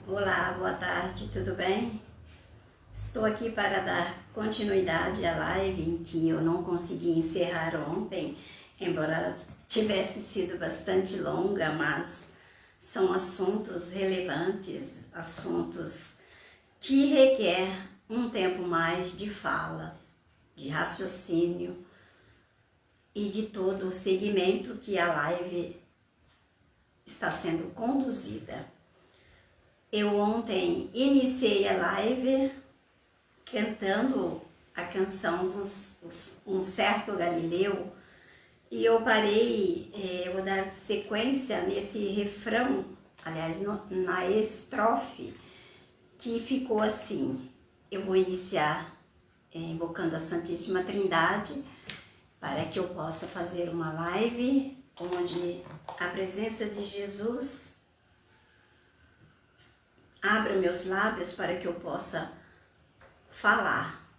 Olá, boa tarde, tudo bem? Estou aqui para dar continuidade à live em que eu não consegui encerrar ontem, embora ela tivesse sido bastante longa, mas são assuntos relevantes, assuntos que requer um tempo mais de fala, de raciocínio e de todo o segmento que a live está sendo conduzida. Eu ontem iniciei a live cantando a canção Um Certo Galileu e eu parei, eu vou dar sequência nesse refrão, aliás, na estrofe, que ficou assim. Eu vou iniciar invocando a Santíssima Trindade para que eu possa fazer uma live onde a presença de Jesus abra meus lábios para que eu possa falar,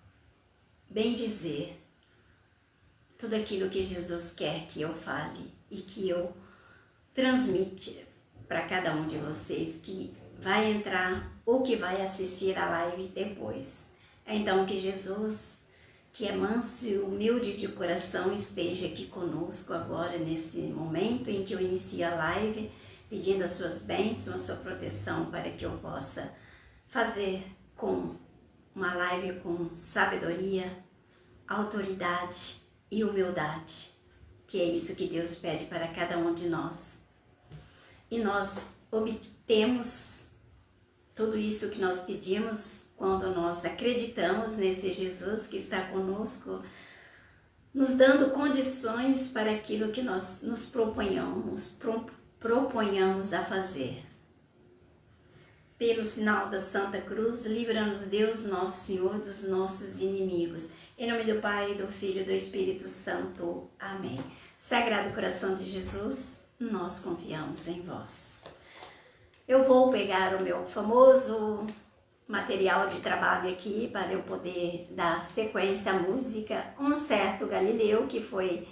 bem dizer tudo aquilo que Jesus quer que eu fale e que eu transmita para cada um de vocês que vai entrar ou que vai assistir a live depois. Então que Jesus, que é manso e humilde de coração, esteja aqui conosco agora nesse momento em que eu inicio a live, pedindo as suas bênçãos, a sua proteção para que eu possa fazer com uma live com sabedoria, autoridade e humildade, que é isso que Deus pede para cada um de nós. E nós obtemos tudo isso que nós pedimos quando nós acreditamos nesse Jesus que está conosco, nos dando condições para aquilo que nós nos proponhamos a fazer. Pelo sinal da Santa Cruz, livra-nos Deus, nosso Senhor, dos nossos inimigos. Em nome do Pai, do Filho e do Espírito Santo. Amém. Sagrado coração de Jesus, nós confiamos em vós. Eu vou pegar o meu famoso material de trabalho aqui para eu poder dar sequência à música Um Certo Galileu, que foi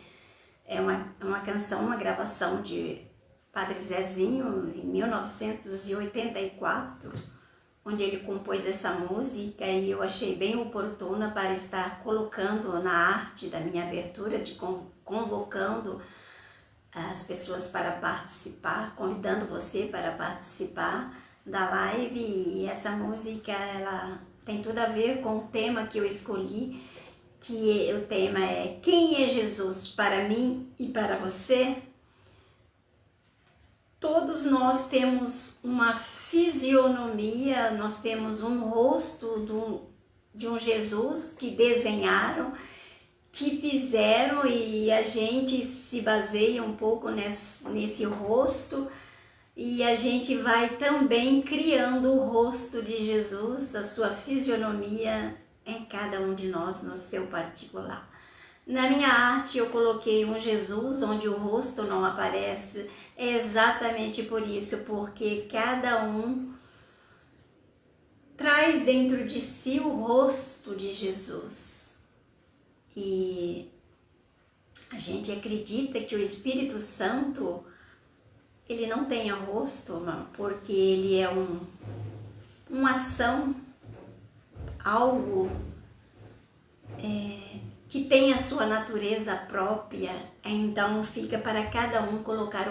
uma canção, uma gravação de Padre Zezinho, em 1984, onde ele compôs essa música e eu achei bem oportuna para estar colocando na arte da minha abertura, convocando as pessoas para participar, convidando você para participar da live. E essa música, ela tem tudo a ver com o tema que eu escolhi, que o tema é Quem é Jesus para mim e para você? Todos nós temos uma fisionomia, nós temos um rosto de um Jesus que desenharam, que fizeram, e a gente se baseia um pouco nesse rosto e a gente vai também criando o rosto de Jesus, a sua fisionomia em cada um de nós no seu particular. Na minha arte eu coloquei um Jesus onde o rosto não aparece, exatamente por isso, porque cada um traz dentro de si o rosto de Jesus. E a gente acredita que o Espírito Santo, ele não tenha rosto, porque ele é uma ação, algo que tem a sua natureza própria. Então fica para cada um colocar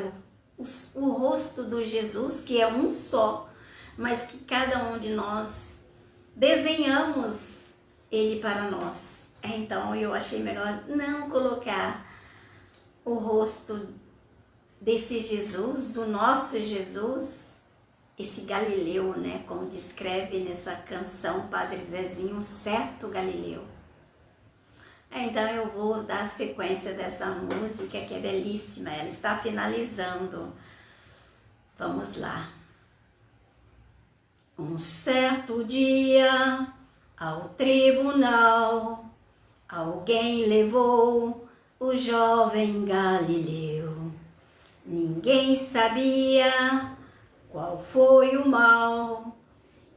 o rosto do Jesus, que é um só, mas que cada um de nós desenhamos ele para nós. Então eu achei melhor não colocar o rosto desse Jesus, do nosso Jesus, esse Galileu, né, como descreve nessa canção Padre Zezinho, Um Certo Galileu. Então eu vou dar sequência dessa música que é belíssima, ela está finalizando. Vamos lá. Um certo dia, ao tribunal, alguém levou o jovem Galileu. Ninguém sabia qual foi o mal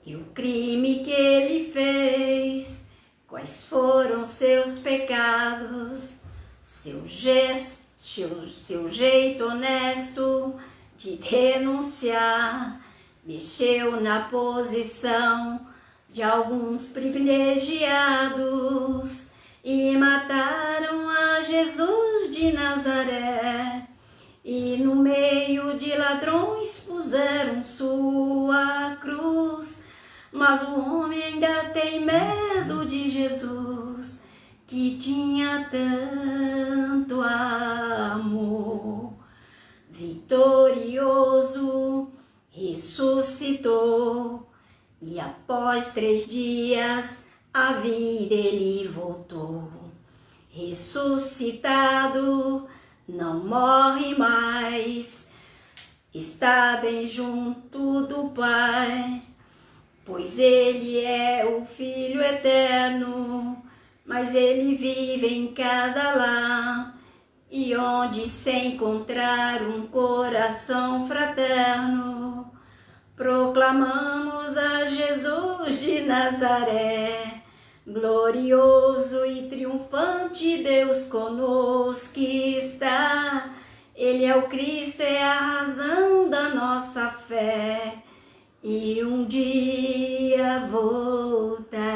e o crime que ele fez. Quais foram seus pecados, seu jeito honesto de denunciar. mexeu na posição de alguns privilegiados e mataram a Jesus de Nazaré. E no meio de ladrões puseram sua cruz, mas o homem ainda tem medo de Jesus, que tinha tanto amor. Vitorioso, ressuscitou, e após 3 dias a vida ele voltou. Ressuscitado, não morre mais, está bem junto do Pai, pois ele é o Filho eterno, mas ele vive em cada lar, e onde se encontrar um coração fraterno, proclamamos a Jesus de Nazaré. Glorioso e triunfante Deus conosco está. Ele é o Cristo, é a razão da nossa fé, e um dia voltará.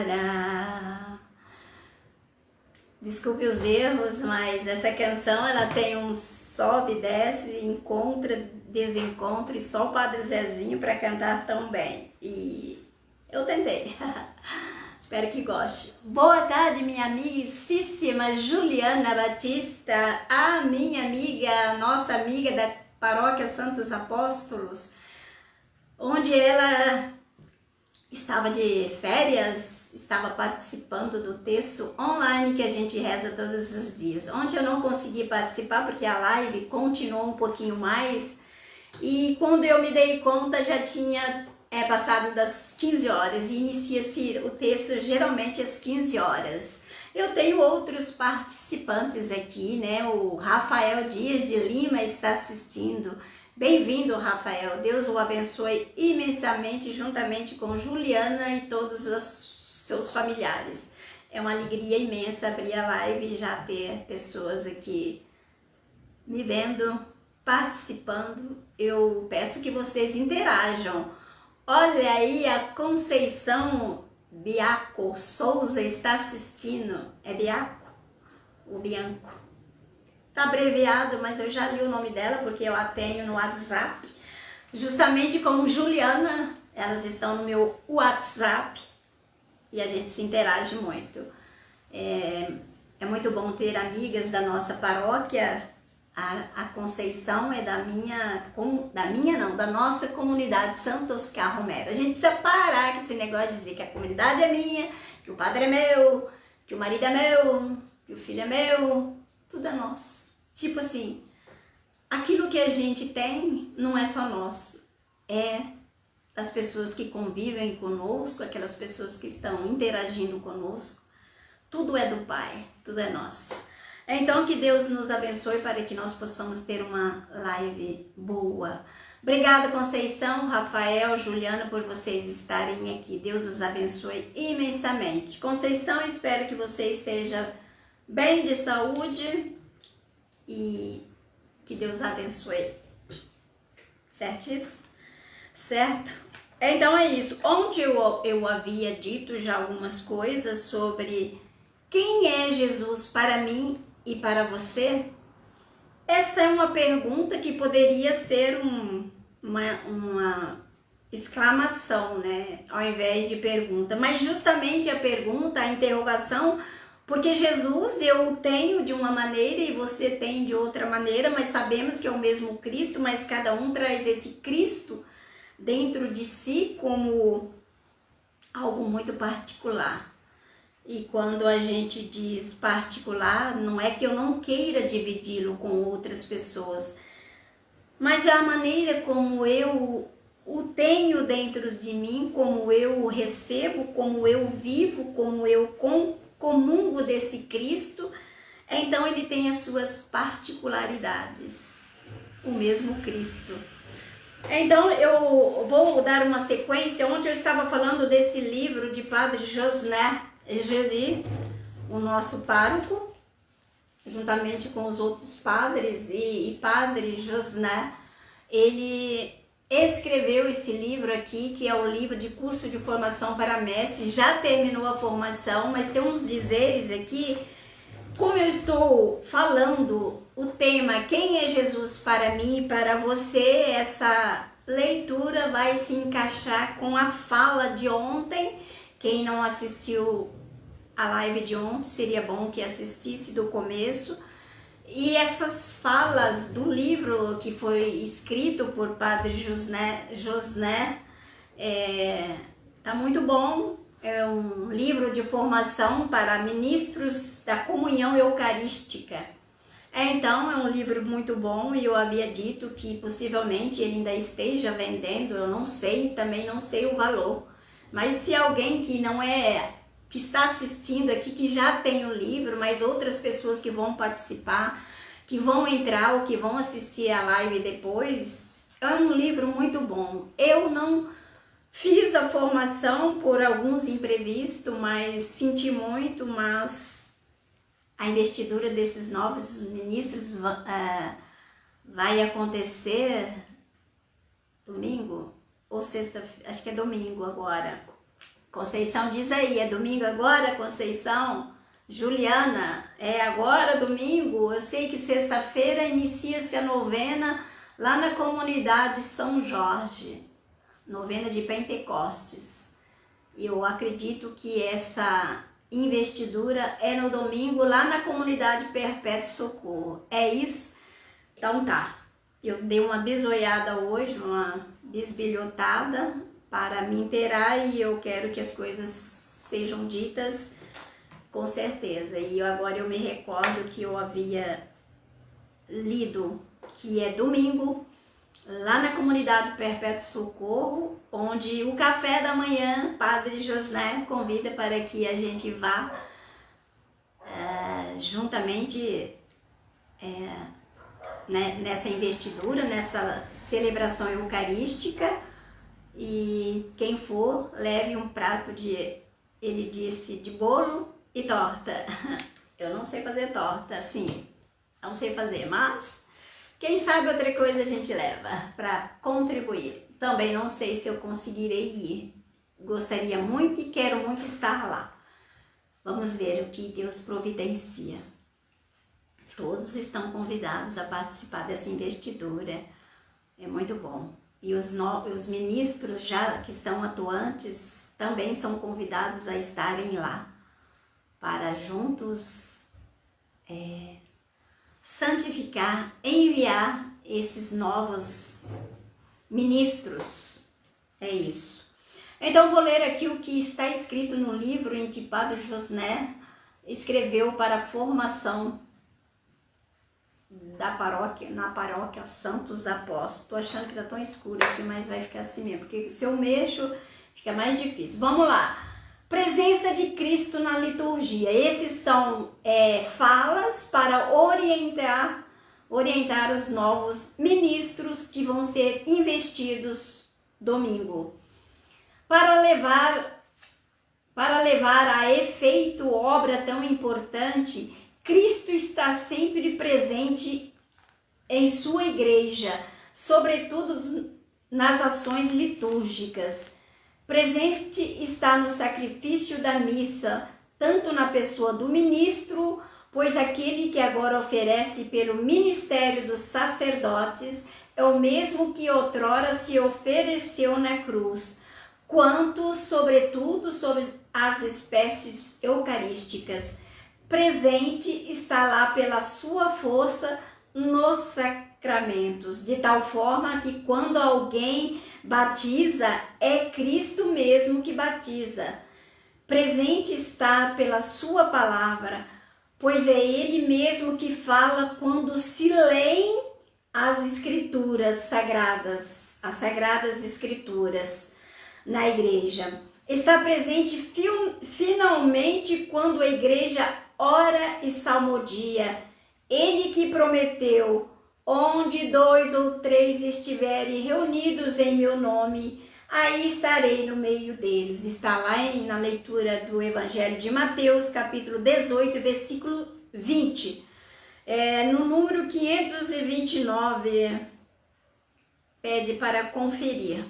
Desculpe os erros, mas essa canção ela tem um sobe, desce, encontra, desencontra, e só o Padre Zezinho para cantar tão bem. E eu tentei. Espero que goste. Boa tarde, minha amicíssima Juliana Batista, a minha amiga, nossa amiga da Paróquia Santos Apóstolos, onde ela estava de férias, estava participando do texto online que a gente reza todos os dias. Ontem eu não consegui participar porque a live continuou um pouquinho mais, e quando eu me dei conta já tinha passado das 15 horas e inicia-se o texto geralmente às 15 horas. Eu tenho outros participantes aqui, né? O Rafael Dias de Lima está assistindo. Bem-vindo, Rafael. Deus o abençoe imensamente, juntamente com Juliana e todos os seus familiares. É uma alegria imensa abrir a live e já ter pessoas aqui me vendo, participando. Eu peço que vocês interajam. Olha aí, a Conceição Biaco Souza está assistindo. É Biaco? O Bianco. Tá abreviado, mas eu já li o nome dela porque eu a tenho no WhatsApp. Justamente como Juliana, elas estão no meu WhatsApp e a gente se interage muito. É muito bom ter amigas da nossa paróquia. A Conceição é da nossa comunidade Santo Oscar Romero. A gente precisa parar com esse negócio de dizer que a comunidade é minha, que o padre é meu, que o marido é meu, que o filho é meu, tudo é nosso. Tipo assim, aquilo que a gente tem não é só nosso, é das pessoas que convivem conosco, aquelas pessoas que estão interagindo conosco. Tudo é do Pai, tudo é nosso. Então, que Deus nos abençoe para que nós possamos ter uma live boa. Obrigada, Conceição, Rafael, Juliana, por vocês estarem aqui. Deus os abençoe imensamente. Conceição, espero que você esteja bem de saúde e que Deus abençoe. Certíssimo? Certo? Então é isso. Ontem eu havia dito já algumas coisas sobre quem é Jesus para mim e para você. Essa é uma pergunta que poderia ser uma exclamação, né? Ao invés de pergunta. Mas justamente a pergunta, a interrogação, porque Jesus eu tenho de uma maneira e você tem de outra maneira, mas sabemos que é o mesmo Cristo, mas cada um traz esse Cristo dentro de si como algo muito particular. E quando a gente diz particular, não é que eu não queira dividi-lo com outras pessoas, mas é a maneira como eu o tenho dentro de mim, como eu o recebo, como eu vivo, como eu comungo desse Cristo. Então ele tem as suas particularidades, o mesmo Cristo. Então eu vou dar uma sequência. Ontem eu estava falando desse livro de Padre Josné Egedi, o nosso pároco, juntamente com os outros padres, e Padre Josné, ele escreveu esse livro aqui, que é o livro de curso de formação para mestre, já terminou a formação, mas tem uns dizeres aqui, como eu estou falando o tema Quem é Jesus para mim e para você, essa leitura vai se encaixar com a fala de ontem. Quem não assistiu a live de ontem, seria bom que assistisse do começo. E essas falas do livro que foi escrito por Padre Josné, tá muito bom. É um livro de formação para ministros da comunhão eucarística. Então, é um livro muito bom e eu havia dito que possivelmente ele ainda esteja vendendo, eu não sei, também não sei o valor. Mas se alguém que não é, que está assistindo aqui, que já tem o livro, mas outras pessoas que vão participar, que vão entrar ou que vão assistir a live depois, é um livro muito bom. Eu não fiz a formação por alguns imprevistos, mas senti muito, mas a investidura desses novos ministros vai acontecer domingo ou sexta, acho que é domingo agora. Conceição diz aí, é domingo agora, Conceição? Juliana, é agora domingo? Eu sei que sexta-feira inicia-se a novena lá na comunidade São Jorge. Novena de Pentecostes. Eu acredito que essa investidura é no domingo lá na comunidade Perpétuo Socorro. É isso? Então tá. Eu dei uma bisoiada hoje, uma bisbilhotada para me inteirar e eu quero que as coisas sejam ditas com certeza. E agora eu me recordo que eu havia lido que é domingo lá na comunidade Perpétuo Socorro, onde o café da manhã, Padre José convida para que a gente vá juntamente nessa investidura, nessa celebração eucarística, e quem for, leve um prato ele disse, de bolo e torta. Eu não sei fazer torta, assim, não sei fazer, mas quem sabe outra coisa a gente leva para contribuir. Também não sei se eu conseguirei ir. Gostaria muito e quero muito estar lá. Vamos ver o que Deus providencia. Todos estão convidados a participar dessa investidura. É muito bom. E os ministros já que estão atuantes também são convidados a estarem lá para juntos santificar, enviar esses novos ministros. É isso. Então vou ler aqui o que está escrito no livro em que Padre Josné escreveu para a formação da paróquia, na paróquia Santos Apóstolos. Tô achando que tá tão escuro aqui, mas vai ficar assim mesmo, porque se eu mexo fica mais difícil. Vamos lá. Presença de Cristo na liturgia. Esses são falas para orientar os novos ministros que vão ser investidos domingo. Para levar a efeito obra tão importante, Cristo está sempre presente em sua igreja, sobretudo nas ações litúrgicas. Presente está no sacrifício da missa, tanto na pessoa do ministro, pois aquele que agora oferece pelo ministério dos sacerdotes é o mesmo que outrora se ofereceu na cruz, quanto, sobretudo, sobre as espécies eucarísticas. Presente está lá pela sua força nos sacramentos, de tal forma que quando alguém batiza, é Cristo mesmo que batiza. Presente está pela sua palavra, pois é Ele mesmo que fala quando se leem as escrituras sagradas, as sagradas escrituras na igreja. Está presente finalmente quando a igreja ora e salmodia. Ele que prometeu, onde 2 ou 3 estiverem reunidos em meu nome, aí estarei no meio deles. Está lá na leitura do Evangelho de Mateus, capítulo 18, versículo 20. No número 529, pede para conferir.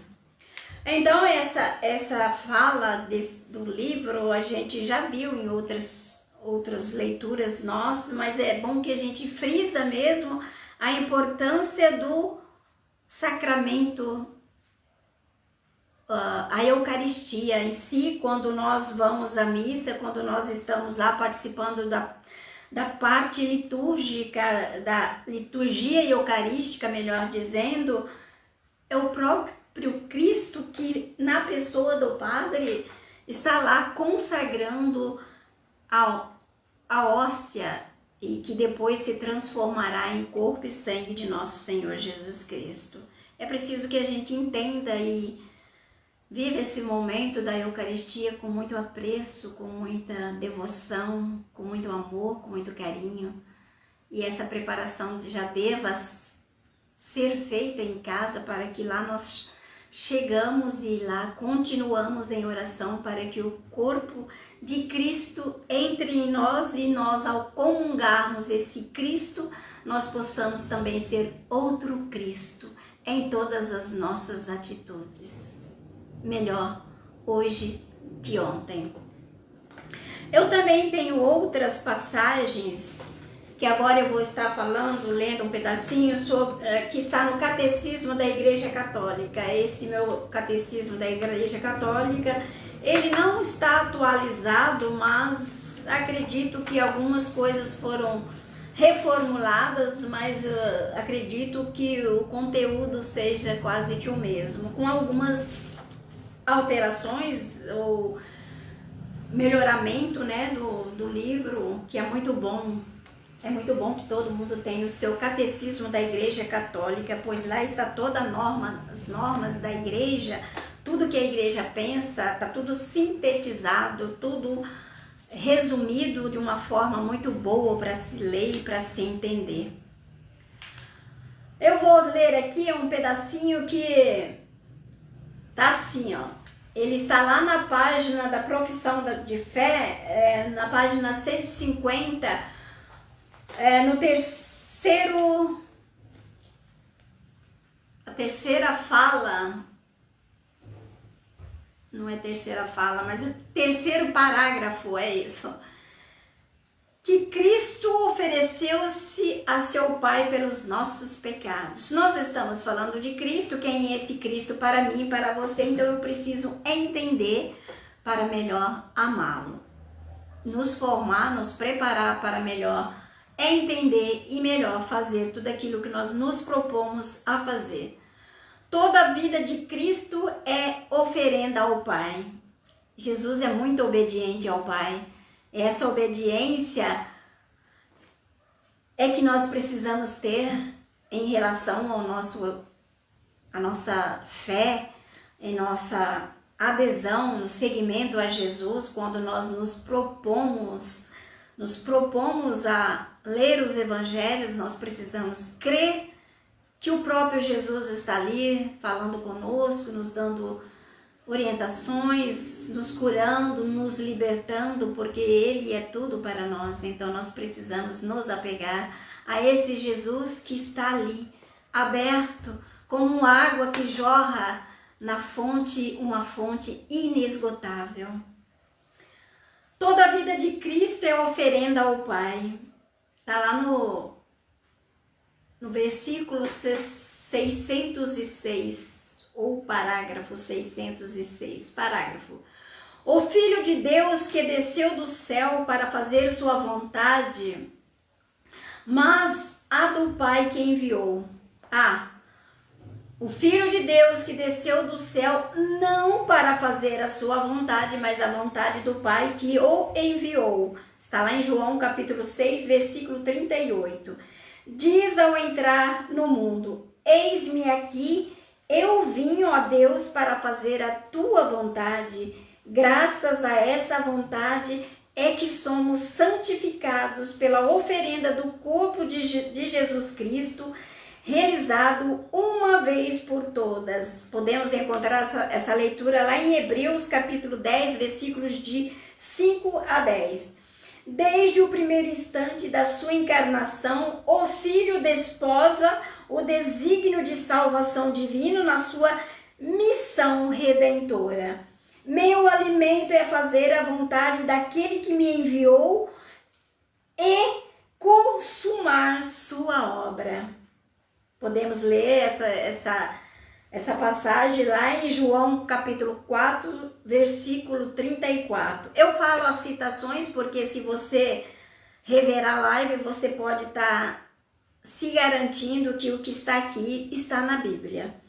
Então, essa fala do livro a gente já viu em outras leituras nossas, mas é bom que a gente frisa mesmo a importância do sacramento, a Eucaristia em si, quando nós vamos à missa, quando nós estamos lá participando da parte litúrgica, da liturgia eucarística, melhor dizendo, é o próprio Cristo que na pessoa do Padre está lá consagrando a hóstia e que depois se transformará em corpo e sangue de nosso Senhor Jesus Cristo. É preciso que a gente entenda e viva esse momento da Eucaristia com muito apreço, com muita devoção, com muito amor, com muito carinho. E essa preparação já deva ser feita em casa para que lá nós chegamos e lá continuamos em oração para que o corpo de Cristo entre em nós e nós, ao comungarmos esse Cristo, nós possamos também ser outro Cristo em todas as nossas atitudes. Melhor hoje que ontem. Eu também tenho outras passagens que agora eu vou estar falando, lendo um pedacinho, que está no Catecismo da Igreja Católica. Esse meu Catecismo da Igreja Católica, ele não está atualizado, mas acredito que algumas coisas foram reformuladas, mas acredito que o conteúdo seja quase que o mesmo, com algumas alterações ou melhoramento, né, do livro, que é muito bom. É muito bom que todo mundo tenha o seu Catecismo da Igreja Católica, pois lá está toda a norma, as normas da Igreja, tudo que a Igreja pensa, está tudo sintetizado, tudo resumido de uma forma muito boa para se ler e para se entender. Eu vou ler aqui um pedacinho que tá assim, ó. Ele está lá na página da Profissão de Fé, na página 150, no a terceira fala, não é terceira fala, mas o terceiro parágrafo é isso. Que Cristo ofereceu-se a seu Pai pelos nossos pecados. Nós estamos falando de Cristo, quem é esse Cristo para mim e para você, então eu preciso entender para melhor amá-lo. Nos formar, nos preparar para melhor entender e melhor fazer tudo aquilo que nós nos propomos a fazer. Toda a vida de Cristo é oferenda ao Pai. Jesus é muito obediente ao Pai. Essa obediência é que nós precisamos ter em relação à nossa fé, em nossa adesão, no seguimento a Jesus, quando nós nos propomos a ler os evangelhos, nós precisamos crer que o próprio Jesus está ali falando conosco, nos dando orientações, nos curando, nos libertando, porque Ele é tudo para nós. Então nós precisamos nos apegar a esse Jesus que está ali, aberto, como água que jorra na fonte, uma fonte inesgotável. Toda a vida de Cristo é oferenda ao Pai. Está lá no versículo 606, ou parágrafo 606, parágrafo. O Filho de Deus que desceu do céu para fazer sua vontade, mas a do Pai que enviou. O Filho de Deus que desceu do céu não para fazer a sua vontade, mas a vontade do Pai que o enviou. Está lá em João capítulo 6, versículo 38. Diz ao entrar no mundo: eis-me aqui, eu vim, ó Deus, para fazer a tua vontade. Graças a essa vontade é que somos santificados pela oferenda do corpo de Jesus Cristo, realizado uma vez por todas. Podemos encontrar essa leitura lá em Hebreus capítulo 10, versículos de 5 a 10. Desde o primeiro instante da sua encarnação, o Filho desposa o desígnio de salvação divino na sua missão redentora. Meu alimento é fazer a vontade daquele que me enviou e consumar sua obra. Podemos ler essa passagem lá em João capítulo 4, versículo 34. Eu falo as citações porque se você rever a live, você pode estar se garantindo que o que está aqui está na Bíblia.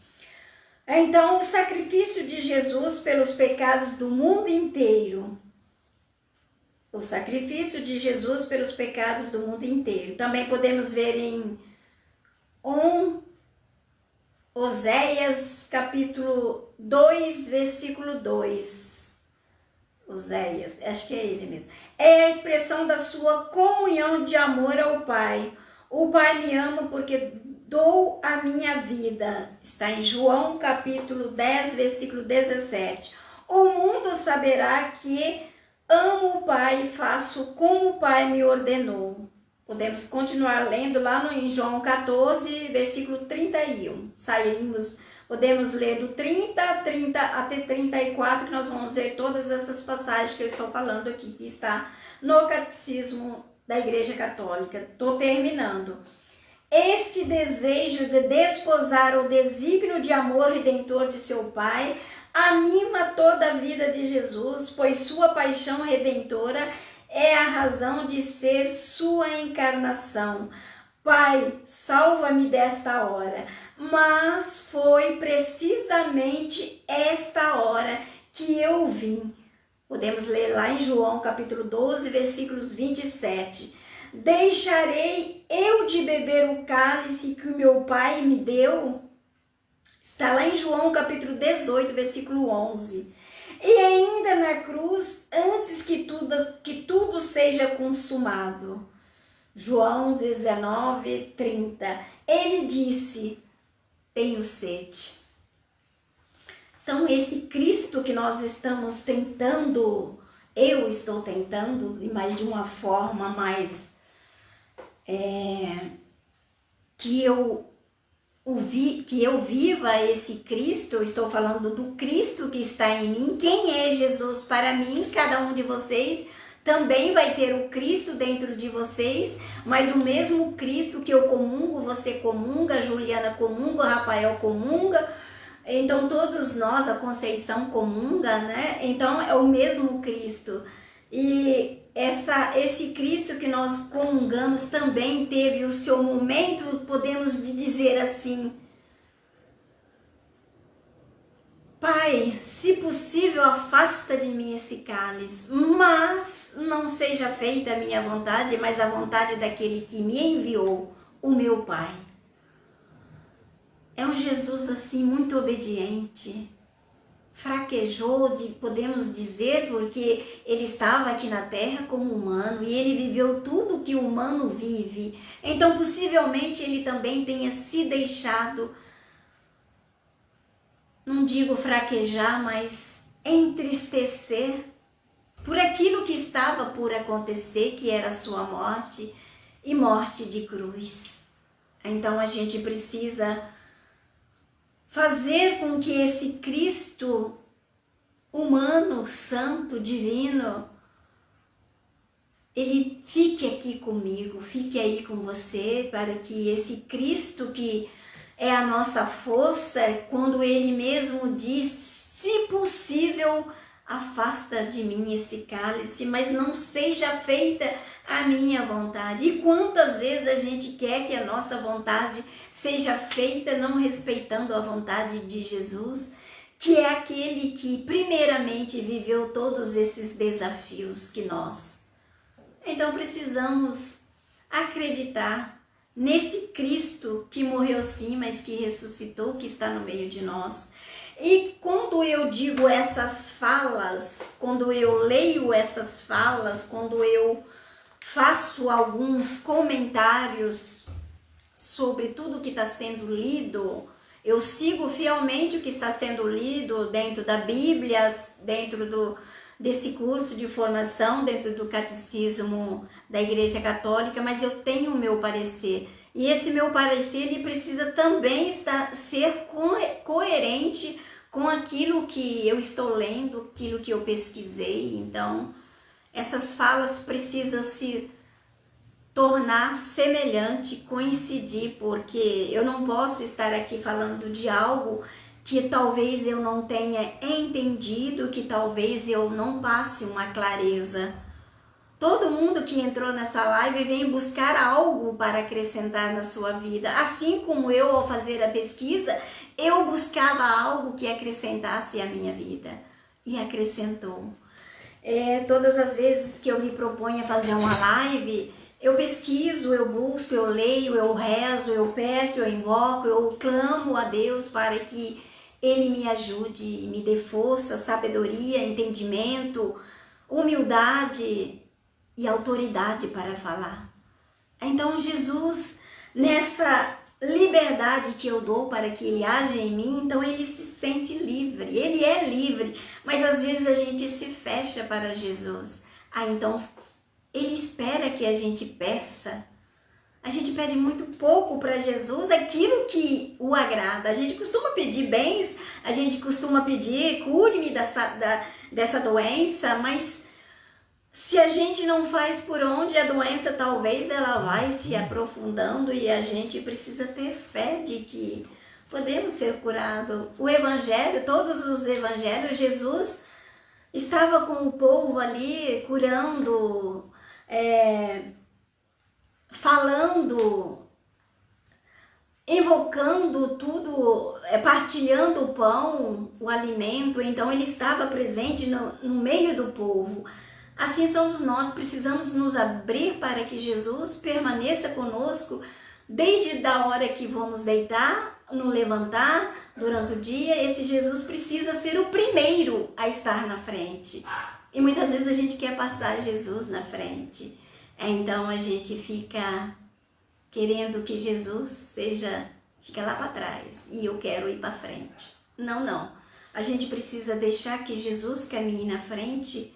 Então, o sacrifício de Jesus pelos pecados do mundo inteiro. O sacrifício de Jesus pelos pecados do mundo inteiro. Também podemos ver em Oséias capítulo 2, versículo 2. Oséias, acho que é ele mesmo. É a expressão da sua comunhão de amor ao Pai. O Pai me ama porque dou a minha vida. Está em João capítulo 10, versículo 17. O mundo saberá que amo o Pai e faço como o Pai me ordenou. Podemos continuar lendo lá em João 14, versículo 31. Podemos ler do 30 até 34, que nós vamos ver todas essas passagens que eu estou falando aqui, que está no Catecismo da Igreja Católica. Estou terminando. Este desejo de desposar o desígnio de amor redentor de seu Pai anima toda a vida de Jesus, pois sua paixão redentora é a razão de ser sua encarnação. Pai, salva-me desta hora. Mas foi precisamente esta hora que eu vim. Podemos ler lá em João capítulo 12, versículos 27. Deixarei eu de beber o cálice que o meu Pai me deu? Está lá em João capítulo 18, versículo 11. E ainda na cruz, antes que tudo seja consumado. João 19, 30. Ele disse, tenho sede. Então, esse Cristo que nós estamos tentando, eu estou tentando, mas de uma forma mais que eu viva esse Cristo, eu estou falando do Cristo que está em mim. Quem é Jesus para mim? Cada um de vocês também vai ter o Cristo dentro de vocês, mas o mesmo Cristo que eu comungo, você comunga, Juliana comunga, Rafael comunga, então todos nós, a Conceição comunga, né? Então é o mesmo Cristo. E esse Cristo que nós comungamos também teve o seu momento, podemos dizer assim, Pai, se possível, afasta de mim esse cálice, mas não seja feita a minha vontade, mas a vontade daquele que me enviou, o meu Pai. É um Jesus assim, muito obediente, fraquejou, podemos dizer, porque ele estava aqui na terra como humano e ele viveu tudo que o humano vive. Então, possivelmente, ele também tenha se deixado, não digo fraquejar, mas entristecer por aquilo que estava por acontecer, que era a sua morte e morte de cruz. Então, a gente precisa fazer com que esse Cristo humano, santo, divino, ele fique aqui comigo, fique aí com você, para que esse Cristo que é a nossa força, quando ele mesmo diz, se possível, afasta de mim esse cálice, mas não seja feita a minha vontade. E quantas vezes a gente quer que a nossa vontade seja feita, não respeitando a vontade de Jesus, que é aquele que primeiramente viveu todos esses desafios que nós. Então precisamos acreditar nesse Cristo que morreu sim, mas que ressuscitou, que está no meio de nós. E quando eu digo essas falas, quando eu leio essas falas, quando eu faço alguns comentários sobre tudo que está sendo lido, eu sigo fielmente o que está sendo lido dentro da Bíblia, dentro desse curso de formação dentro do catecismo da Igreja Católica, mas eu tenho o meu parecer. E esse meu parecer, ele precisa também ser coerente com aquilo que eu estou lendo, aquilo que eu pesquisei. Então, essas falas precisam se tornar semelhante, coincidir, porque eu não posso estar aqui falando de algo que talvez eu não tenha entendido, que talvez eu não passe uma clareza. Todo mundo que entrou nessa live vem buscar algo para acrescentar na sua vida. Assim como eu, ao fazer a pesquisa, eu buscava algo que acrescentasse a minha vida. E acrescentou. Todas as vezes que eu me proponho a fazer uma live, eu pesquiso, eu busco, eu leio, eu rezo, eu peço, eu invoco, eu clamo a Deus para que Ele me ajude, me dê força, sabedoria, entendimento, humildade e autoridade para falar. Então Jesus, nessa liberdade que eu dou para que Ele haja em mim, então Ele se sente livre, Ele é livre, mas às vezes a gente se fecha para Jesus. Então Ele espera que a gente peça. A gente pede muito pouco para Jesus, aquilo que o agrada. A gente costuma pedir bens, a gente costuma pedir cure-me dessa doença, mas se a gente não faz por onde, a doença talvez ela vai se aprofundando e a gente precisa ter fé de que podemos ser curados. O Evangelho, todos os Evangelhos, Jesus estava com o povo ali curando, falando, invocando tudo, partilhando o pão, o alimento. Então ele estava presente no meio do povo. Assim somos nós, precisamos nos abrir para que Jesus permaneça conosco desde a hora que vamos deitar, no levantar, durante o dia. Esse Jesus precisa ser o primeiro a estar na frente. E muitas vezes a gente quer passar Jesus na frente. Então a gente fica querendo que Jesus fica lá para trás e eu quero ir para frente. Não. A gente precisa deixar que Jesus caminhe na frente,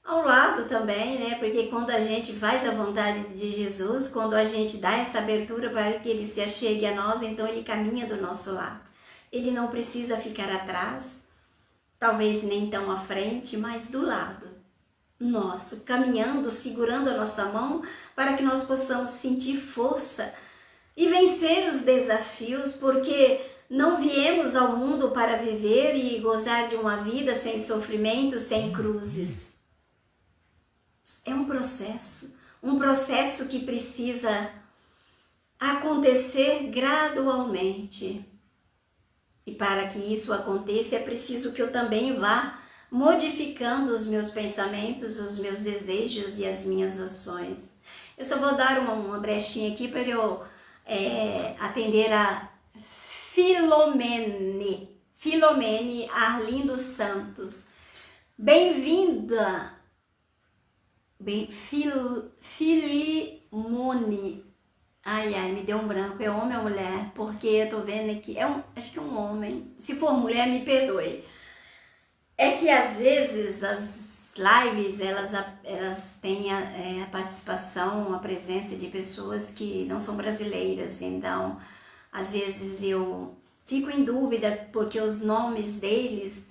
ao lado também, né? Porque quando a gente faz a vontade de Jesus, quando a gente dá essa abertura para que Ele se achegue a nós, então Ele caminha do nosso lado. Ele não precisa ficar atrás, talvez nem tão à frente, mas do lado nosso, caminhando, segurando a nossa mão para que nós possamos sentir força e vencer os desafios, porque não viemos ao mundo para viver e gozar de uma vida sem sofrimento, sem cruzes. É um processo que precisa acontecer gradualmente. E para que isso aconteça, é preciso que eu também vá modificando os meus pensamentos, os meus desejos e as minhas ações. Eu só vou dar uma brechinha aqui para eu atender a Filomene Arlindo Santos. Bem-vinda! Filimone. Ai, me deu um branco. É homem ou mulher? Porque eu tô vendo aqui. Acho que é um homem. Se for mulher, me perdoe. É que às vezes as lives, elas têm a participação, a presença de pessoas que não são brasileiras. Então, às vezes eu fico em dúvida porque os nomes deles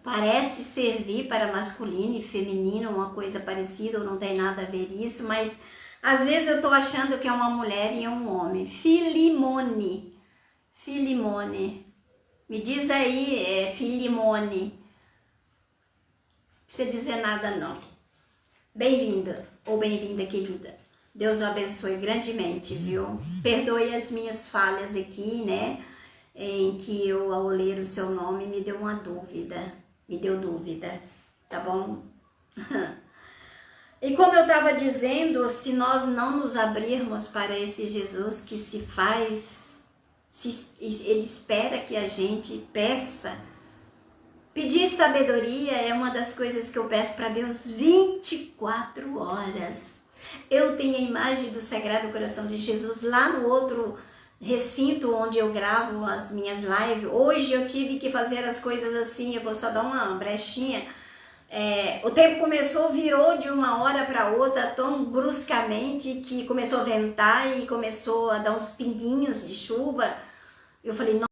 parece servir para masculino e feminino, uma coisa parecida, ou não tem nada a ver isso, mas às vezes eu tô achando que é uma mulher e é um homem. Filimone. Me diz aí, Filimone. Não precisa dizer nada não. Bem-vinda ou bem-vinda, querida. Deus o abençoe grandemente, viu? Perdoe as minhas falhas aqui, né? Em que eu, ao ler o seu nome, me deu dúvida, tá bom? E como eu estava dizendo, se nós não nos abrirmos para esse Jesus que Ele espera que a gente peça. Pedir sabedoria é uma das coisas que eu peço para Deus 24 horas. Eu tenho a imagem do Sagrado Coração de Jesus lá no outro recinto onde eu gravo as minhas lives. Hoje eu tive que fazer as coisas assim, eu vou só dar uma brechinha. O tempo virou de uma hora para outra tão bruscamente que começou a ventar e começou a dar uns pinguinhos de chuva. Eu falei,